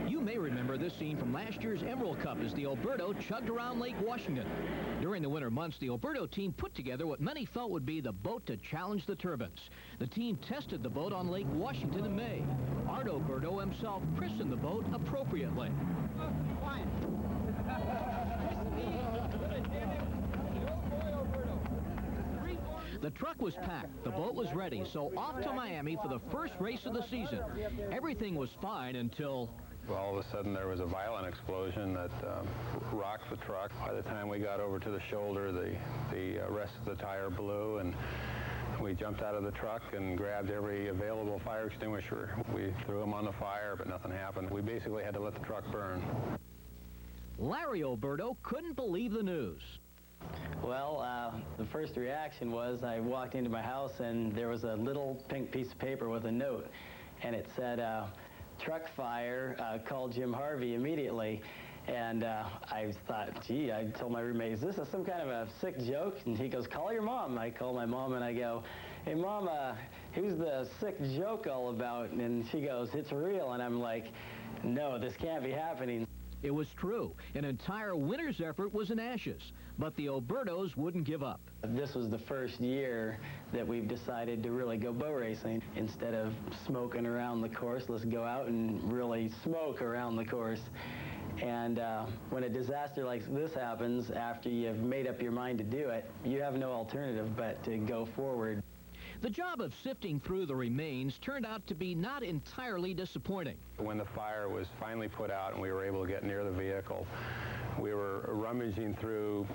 You may remember this scene from last year's Emerald Cup as the Oberto chugged around Lake Washington. During the winter months, the Oberto team put together what many felt would be the boat to challenge the turbines. The team tested the boat on Lake Washington in May. Art Oberto himself christened the boat appropriately. Fine. The truck was packed, the boat was ready, so off to Miami for the first race of the season. Everything was fine until... Well, all of a sudden there was a violent explosion that rocked the truck. By the time we got over to the shoulder, the rest of the tire blew, and we jumped out of the truck and grabbed every available fire extinguisher. We threw them on the fire, but nothing happened. We basically had to let the truck burn. Larry Oberto couldn't believe the news. Well, the first reaction was I walked into my house and there was a little pink piece of paper with a note, and it said, truck fire, call Jim Harvey immediately. And I thought, gee, I told my roommate, is this some kind of a sick joke? And he goes, call your mom. I call my mom and I go, hey, Mom, who's the sick joke all about? And she goes, it's real. And I'm like, no, this can't be happening. It was true. An entire winter's effort was in ashes, but the Obertos wouldn't give up. This was the first year that we've decided to really go boat racing. Instead of smoking around the course, let's go out and really smoke around the course. And when a disaster like this happens, after you've made up your mind to do it, you have no alternative but to go forward. The job of sifting through the remains turned out to be not entirely disappointing. When the fire was finally put out and we were able to get near the vehicle, we were rummaging through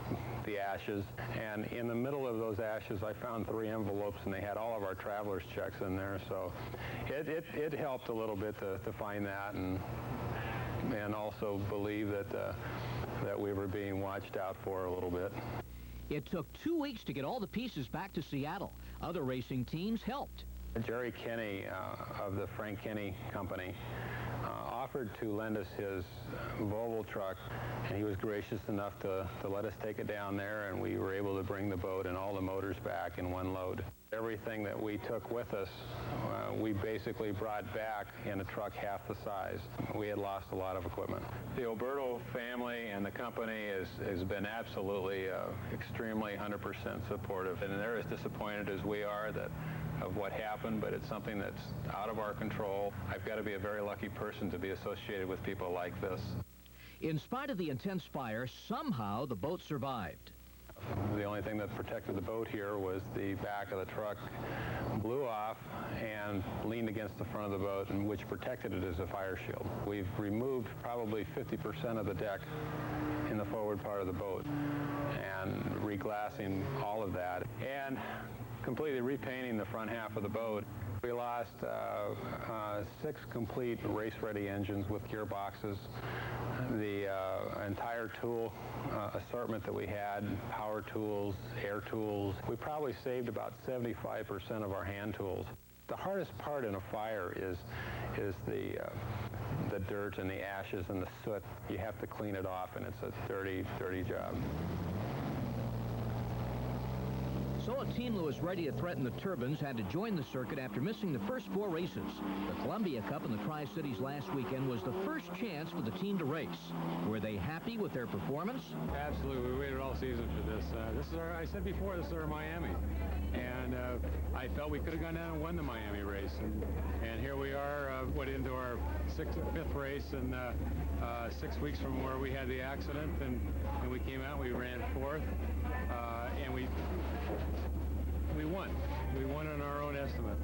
the ashes, and in the middle of those ashes I found 3 envelopes, and they had all of our traveler's checks in there, so it helped a little bit to find that, and also believe that we were being watched out for a little bit. It took 2 weeks to get all the pieces back to Seattle. Other racing teams helped. Jerry Kenny of the Frank Kenny Company offered to lend us his Volvo truck, and he was gracious enough to let us take it down there, and we were able to bring the boat and all the motors back in one load. Everything that we took with us, we basically brought back in a truck half the size. We had lost a lot of equipment. The Oberto family and the company has been absolutely extremely 100% supportive, and they're as disappointed as we are of what happened, but it's something that's out of our control. I've got to be a very lucky person to be associated with people like this. In spite of the intense fire, somehow the boat survived. The only thing that protected the boat here was the back of the truck blew off and leaned against the front of the boat, and which protected it as a fire shield. We've removed probably 50% of the deck in the forward part of the boat and reglassing all of that and completely repainting the front half of the boat. We lost 6 complete race-ready engines with gearboxes. The entire tool assortment that we had, power tools, air tools. We probably saved about 75% of our hand tools. The hardest part in a fire is the dirt and the ashes and the soot. You have to clean it off, and it's a dirty, dirty job. So a team that was ready to threaten the turbines had to join the circuit after missing the first 4 races. The Columbia Cup in the Tri-Cities last weekend was the first chance for the team to race. Were they happy with their performance? Absolutely. We waited all season for this. This is I said before, this is our Miami. And I felt we could have gone down and won the Miami race. And here we are, went into our 5th race, and 6 weeks from where we had the accident. And we came out, we ran 4th, and we won. We won on our own estimate.